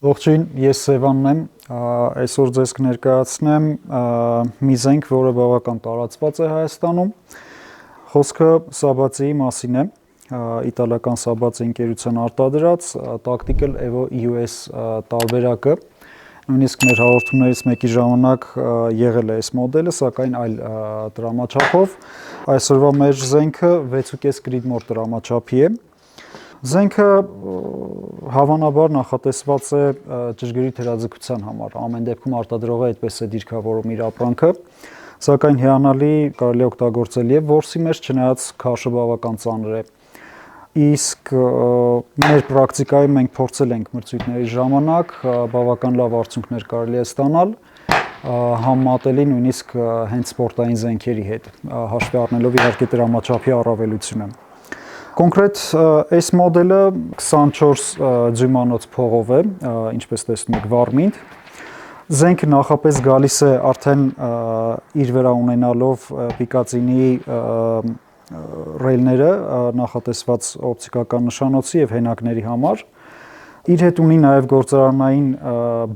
Ողջույն, ես Սևանն եմ, այսօր ձեզ կներկայացնեմ մի զենք, որը բավական տարածված է Հայաստանում։ Խոսքը Sabazi-ի մասին է, իտալական Sabazi ընկերության արտադրած Tactical Evo EOS տարբերակը, նույնիսկ մեր հաղորդումներից մեկի ժամանակ եղել է այս մոդելը, սակայն այլ տրամաչափով։ Այսօրվա մեր զենքը 6.5 Creedmoor տրամաչափի է։ Զենքը հավանաբար նախատեսված է ճշգրիտ հրաձգության համար, ամեն դեպքում արտադրողը այդպես է դիրքավորում իր ապրանքը, սակայն հիանալի կարելի է օգտագործել եւ որսի մեջ, չնայած քաշը բավական ծանր է։ Իսկ մեր պրակտիկայում մենք փորձել ենք մրցույթների ժամանակ բավական լավ արդյունքներ կարելի է ստանալ, համատելի նույնիսկ հենց սպորտային զենքերի հետ, հաշվի առնելով իհարկե տրամաչափի առավելությունը։ Կոնկրետ այս մոդելը 24 դյույմանոց փողով է, ինչպես տեսնում եք վառմինտ։ Զենքը նախապես գալիս է արդեն իր վրա ունենալով Picatinny ռեյլները, նախատեսված օպտիկական նշանոցի եւ հենակների համար։ Իր հետ ունի նաեւ գործարանային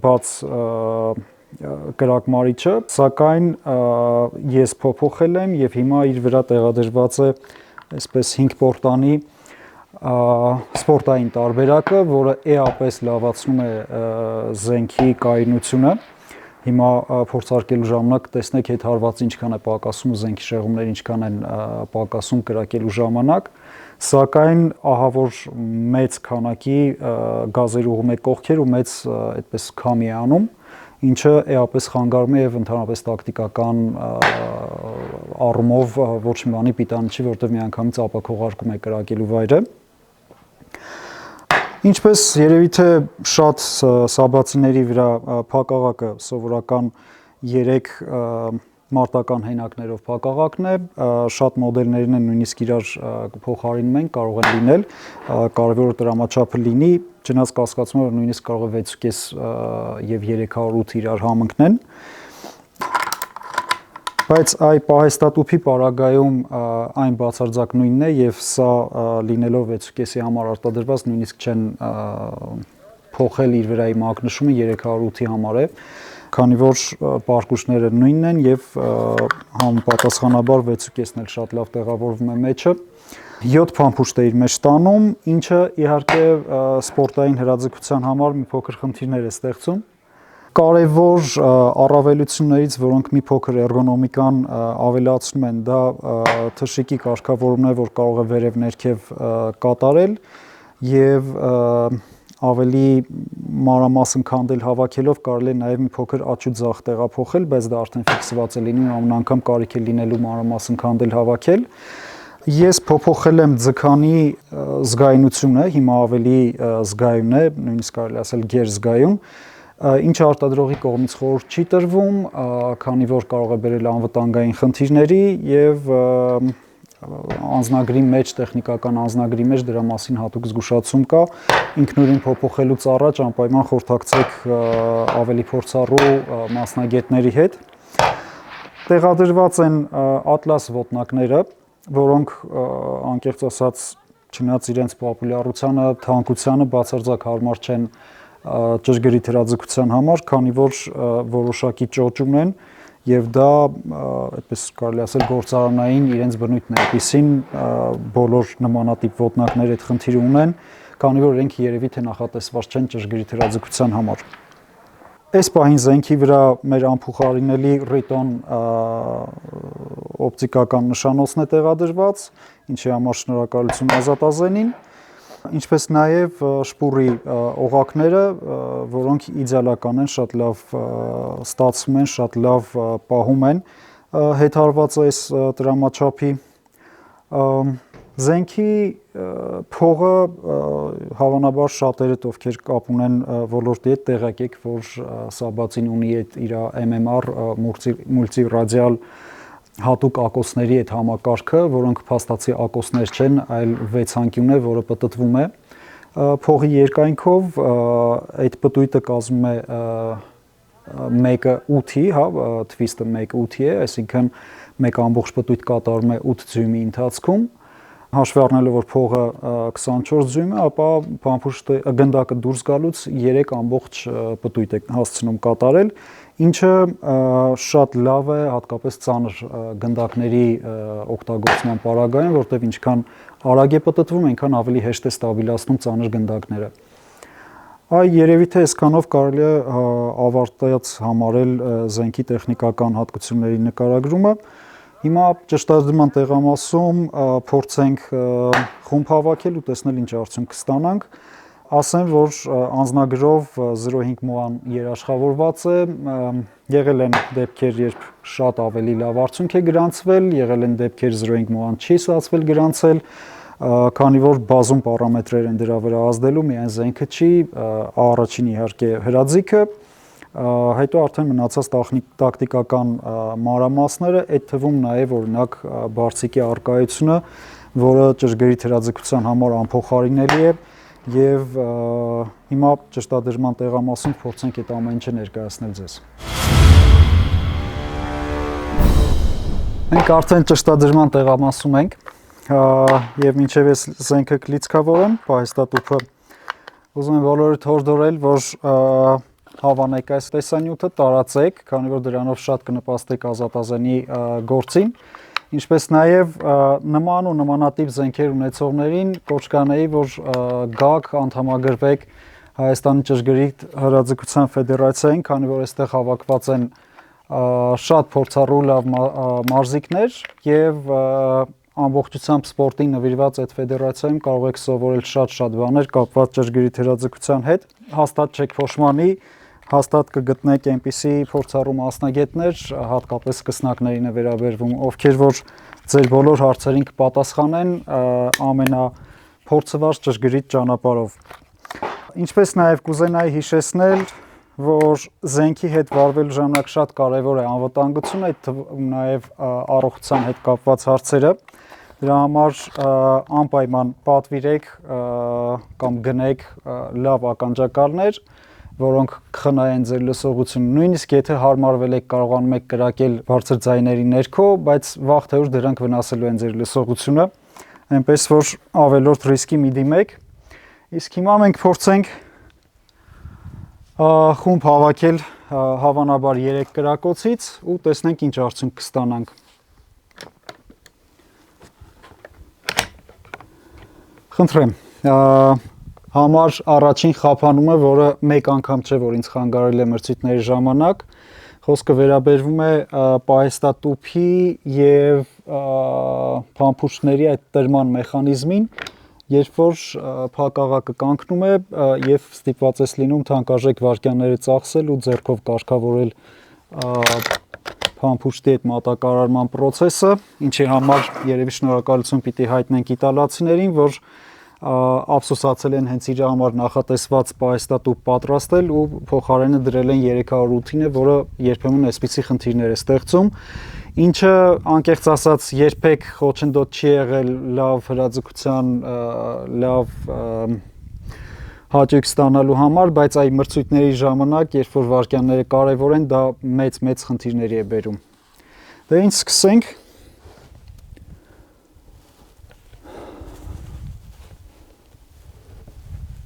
բաց կրակմարիչը, սակայն ես փոփոխել եմ եւ հիմա իր վրա տեղադրված է այսպես 5 պորտանի սպորտային տարբերակը, որը էապես լավացնում է զենքի կայունությունը։ Հիմա փորձարկելու ժամանակ տեսնեք հետհարվածը ինչքան է պակասում, զենքի շեղումները ինչքան են պակասում կրակելու ժամանակ, սակայն ահա որ մեծ քանակի գազեր ուղում է կողքեր ու մեծ այդպես քամի է անում, ինչը էապես խանգարում է եւ ընդհանրապես տակտիկական առումով ոչ մի բանի պիտանի չի, որտեղ միանգամից ապակողարկում է կրակելու վայրը։ Ինչպես երևի թե շատ Sabazi-ների վրա փակաղակը սովորական 3 մարտական հենակներով փակաղակն է, շատ մոդելներն են նույնիսկ իրար փոխարինում են, կարող են լինել, կարևորը տրամաչափը լինի, չնայած կասկածում եմ, որ նույնիսկ կարող է 6.5 եւ 308 իրար համընկնեն։ Բայց այ պահեստատուփի պարագայում այն բացարձակ նույնն է եւ սա լինելով 6.5-ի համար արտադրված նույնիսկ չեն փոխել իր վրայի մակնշումը 308-ի համար է, քանի որ պարկուշները նույնն են եւ համապատասխանաբար 6.5-ն էլ շատ լավ տեղավորվում է մեջը։ 7 փամփուշտ է իր մեջ տանում, ինչը իհարկե սպորտային հրաձգության համար մի փոքր խնդիրներ է ստեղծում։ Կարևոր առավելություններից, որոնք մի փոքր էրգոնոմիկան ավելացնում են, դա թշիկի կարգավորումն է, որ կարող է վերև-ներքև կատարել եւ ավելի մանրամասն քանդել հավաքելով կարելի է նաեւ մի փոքր աճ ու ձախ տեղափոխել, բայց դա արդեն ֆիքսված է լինում, ամեն անգամ կարիք է լինելու մանրամասն քանդել հավաքել։ Ես փոփոխել եմ ձգանի զգայունությունը, հիմա ավելի զգայուն է, նույնիսկ կարելի ասել գերզգայուն, ինչը արտադրողի կողմից խորհուրդ չի տրվում, քանի որ կարող է բերել անվտանգային խնդիրների եւ անձնագրի մեջ, տեխնիկական անձնագրի մեջ դրա մասին հատուկ զգուշացում կա, ինքնուրույն փոփոխելուց առաջ անպայման խորհրդակցեք ավելի փորձառու մասնագետների հետ։ Տեղադրված են Atlas ոտնակները, որոնք անկեղծ ասած չնայած իրենց պոպուլյարությանը, թանկությանը բացարձակ հարմար չեն ճշգրիտ հրաձգության համար, քանի որ որոշակի ճոճում են եւ դա այդպես կարելի ասել գործարանային իրենց բնույթն է, այսին բոլոր նմանատիպ ոտնակները այդ խնդիրը ունեն, քանի որ իրենք երևի թե նախատեսված չեն ճշգրիտ հրաձգության համար։ Այս պահին զենքի վրա մեր անփոխարինելի Riton օպտիկական նշանոցն է տեղադրված, ինչի համար շնորհակալություն Ազատազենին, ինչպես նաև շպուրի օղակները, որոնք իդեալական են, շատ լավ ստացվում են, շատ լավ պահում են հետհարված այս տրամաչափի։ Զենքի փողը հավանաբար շատերդ ովքեր կապ ունեն ոլորտի հետ տեղյակ եք, որ Sabazi-ն ունի իր MMR մուլտիրադիալ հատուկ ակոսների այդ համակարգը, որոնք փաստացի ակոսներ չեն, այլ 6 անկյուն է, որը պտտվում է փողի երկայնքով, այդ պտույտը կազմում է 1/8-ի, հա, twist-ը 1/8-ի է, այսինքն մեկ ամբողջ պտույտ կատարում է 8 ձյունի ընթացքում, Հաշվի առնելով որ փողը 24 ձյուն է, ապա փամփուշտի գնդակը դուրս գալուց 3 ամբողջ պտույտ է հասցնում կատարել, ինչը շատ լավ է հատկապես ծանր գնդակների օգտագործման պարագայում, որտեղ ինչքան արագ է պտտվում, այնքան ավելի հեշտ է ստաբիլացնում ծանր գնդակները։ Այ երևի թե այսքանով կարելի է ավարտած համարել զենքի տեխնիկական հատկությունների նկարագրումը։ Հիմա ճշտադրման տեղամասում փորձենք խումբ հավաքել ու տեսնել ինչ արդյունք կստանանք։ Ասեմ, որ անձնագրով 05 մոան երաշխավորված է, եղել են դեպքեր, երբ շատ ավելի լավ արդյունք է գրանցվել, եղել են դեպքեր 05 մոան չի ստացվել գրանցել, քանի որ բազում պարամետրեր են դրա վրա ազդելու, միայն զենքը չի, առաջին իհարկե հրաձիգը, հետո արդեն մնացած տակտիկական մանրամասները, այդ թվում նաև օրինակ բարձիկի առկայությունը, որը ճշգրիտ հրաձգության համար անփոխարինելի է, եւ հիմա ճշտադրման տեղամասում փորձենք այդ ամեն ինչը ներկայացնել ձեզ։ Մենք արդեն ճշտադրման տեղամասում ենք, եւ մինչեւ ես զենքը կլիցքավորեմ, պահեստատուփը ուզում եմ բոլորիդ հորդորել, որ հավանեք այս տեսանյութը, տարածեք, քանի որ դրանով շատ կնպաստեք ազատազենի գործին, ինչպես նաև նման ու նմանատիպ զենքեր ունեցողներին կոչ կանեի, որ գաք անդամագրվեք Հայաստանի ճշգրիտ հրաձգության ֆեդերացիային, քանի որ այստեղ հավաքված են շատ փորձառու լավ մարզիկներ եւ ամբողջությամբ սպորտին նվիրված այդ ֆեդերացիայում կարող եք սովորել շատ բաներ կապված ճշգրիտ հրաձգության հետ, հաստատ չեք փոշմանի, հաստատ կգտնեք այնպիսի փորձառու մասնագետներ, հատկապես սկսնակներին է վերաբերվում, ովքեր որ ձեր բոլոր հարցերին կպատասխանեն ամենափորձված ճշգրիտ ճանապարհով։ Ինչպես նաև կուզենայի հիշեցնել, որ զենքի հետ վարվելու ժամանակ շատ կարևոր է անվտանգությունը, այդ թվում նաև առողջության հետ կապված հարցերը։ Դրա համար անպայման պատվիրեք կամ գնեք լավ ականջակալներ, որոնք կխնայեն ձեր լսողությունը, նույնիսկ եթե հարմարվել եք կարողանում եք կրակել բարձր ձայների ներքո, բայց վաղ թե ուշ դրանք վնասելու են ձեր լսողությունը, այնպես որ ավելորդ ռիսկի մի դիմեք։ Իսկ հիմա մենք փորձենք խումբ հավաքել հավանաբար 3 կրակոցից ու տեսնենք ինչ արդյունք կստանանք։ Խնդրեմ, համար առաջին խափանումը, որը մեկ անգամ չէ, որ ինձ խանգարել է մրցույթների ժամանակ, խոսքը վերաբերվում է պահեստատուփի եւ փամփուշտների այդ տրման մեխանիզմին, երբ որ փակաղակը կանգնում է եւ ստիպված ես լինում թանկարժեք վայրկյանները ծախսել ու ձեռքով կարգավորել փամփուշտի այդ մատակարարման process-ը, ինչի համար երևի շնորհակալություն պիտի հայտնենք իտալացիներին, որ ափսոսացել են հենց իր համար նախատեսված պահեստատուփ պատրաստել ու փոխարենը դրել են 308-ը, որը երբեմն այսպիսի խնդիրներ է ստեղծում, ինչը անկեղծ ասած երբեք խոչընդոտ չի եղել լավ հրաձգության, լավ հաճույք ստանալու համար, բայց այ մրցույթների ժամանակ, երբ որ վայրկյանները կարևոր են, դա մեծ խնդիրների է բերում։ Դե ինչ սկսենք։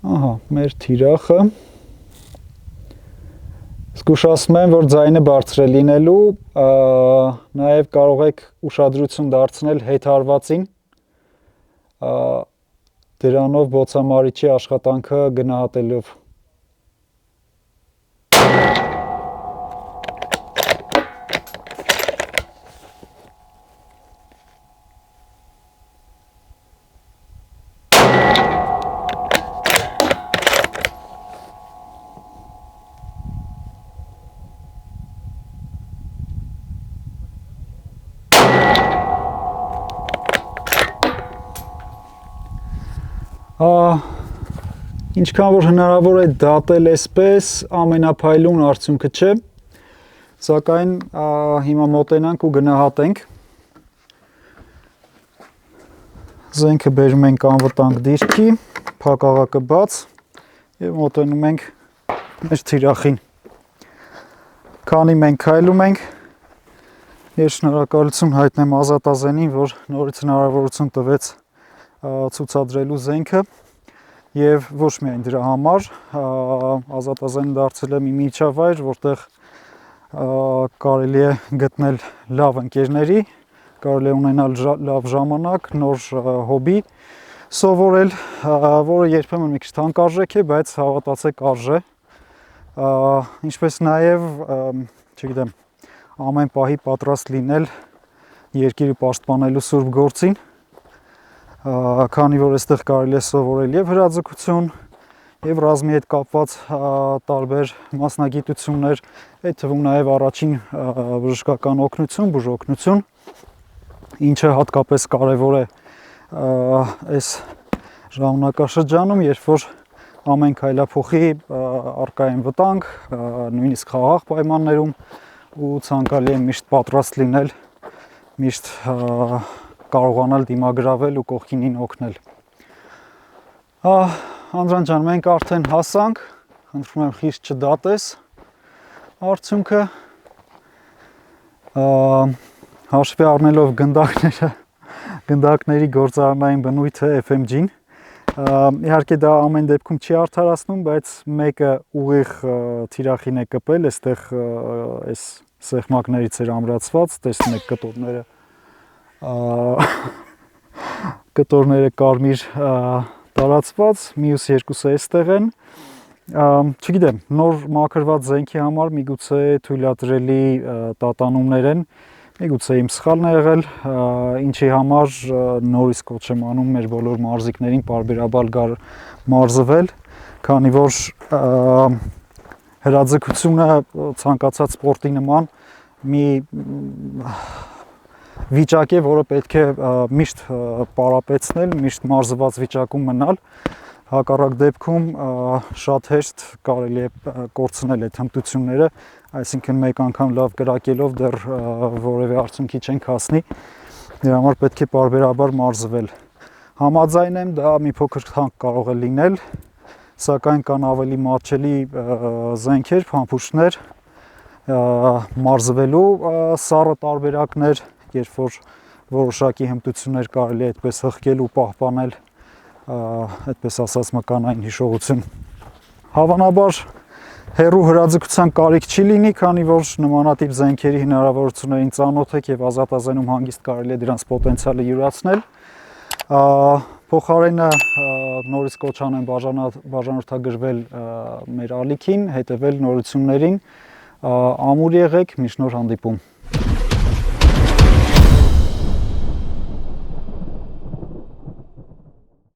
Ահա, մեր թիրախը։ Զգուշացնում եմ, որ ձայնը բարձր է լինելու, նաև կարող եք ուշադրություն դարձնել հետհարվածին, դրանով բոցամարիչի աշխատանքը գնահատելով։ Ինչքան որ հնարավոր է դատել այսպես, ամենափայլուն արդյունքը չէ, սակայն հիմա մոտենանք ու գնահատենք։ Զենքը բերում ենք անվտանգ դիրքի, փակաղակը բաց եւ մոտենում ենք մեր թիրախին։ Քանի մենք քայլում ենք, ես շնորհակալություն հայտնեմ Ազատազենին, որ նորից հնարավորություն տվեց ցուցադրելու զենքը եւ ոչ միայն դրա համար ազատազենը դարձել է մի միջավայր, որտեղ կարելի է գտնել լավ ընկերների, կարելի է ունենալ լավ ժամանակ, նոր հոբի սովորել, որը երբեմն մի քիչ թանկարժեք է, բայց հավատացեք արժե, ինչպես նաև, չգիտեմ, ամեն պահի պատրաստ լինել երկիրը պաշտպանելու սուրբ գործին, քանի որ այստեղ կարելի է սովորել եւ հրաձգություն, եւ ռազմի հետ կապված տարբեր մասնագիտություններ, այդ թվում նաեւ առաջին բժշկական օգնություն, բուժօգնություն, ինչը հատկապես կարեւոր է այս ժամանակաշրջանում, երբ որ ամեն քայլափոխի առկա են վտանգ, նույնիսկ խաղաղ պայմաններում ու ցանկալի է միշտ պատրաստ լինել, միշտ կարողանալ դիմագրավել ու կողքինին օգնել։ Անդրան ջան, մենք արդեն հասանք, խնդրում եմ խիստ չդատես արդյունքը, հաշվի առնելով գնդակների գործարանային բնույթը FMG-ին, իհարկե դա ամեն դեպքում չի արդարացնում, բայց մեկը ուղիղ թիրախին է կպել, այստեղ այս սեղմակներից էր ամրացված, տեսնում եք կտորները կարմիր տարածված, մյուս երկուսը այստեղ են, չգիտեմ, նոր մաքրված զենքի համար միգուցե թույլատրելի տատանումներ են, միգուցե իմ սխալն է եղել, ինչի համար նորից կոչ եմ անում մեր բոլոր մարզիկներին պարբերաբար գար մարզվել, քանի որ հրաձգությունը ցանկացած սպորտի նման մի վիճակ է, որը պետք է միշտ պարապեցնել, միշտ մարզված վիճակում մնալ, հակառակ դեպքում շատ հեշտ կարելի է կորցնել այդ հմտությունները, այսինքն մեկ անգամ լավ կրակելով դեռ որևէ արդյունքի չենք հասնի, դրա համար պետք է պարբերաբար մարզվել։ Համաձայն եմ, դա մի փոքր թանկ կարող է լինել, սակայն կան ավելի մատչելի զենքեր, փամփուշտներ, մարզվելու սառը տարբերակներ, երբ որ որոշակի հմտություններ կարելի է այդպես հղկել ու պահպանել, այդպես ասած մկանային հիշողություն։ Հավանաբար հեռու հրաձգության կարիք չի լինի, քանի որ նմանատիպ զենքերի հնարավորություններին ծանոթ եք եւ ազատազենում հանգիստ կարելի է դրանց պոտենցիալը յուրացնել։ Փոխարենը նորից կոչ անեմ բաժանորդագրվել մեր ալիքին, հետևել նորություններին, ամուր եղեք, մինչ նոր հանդիպում։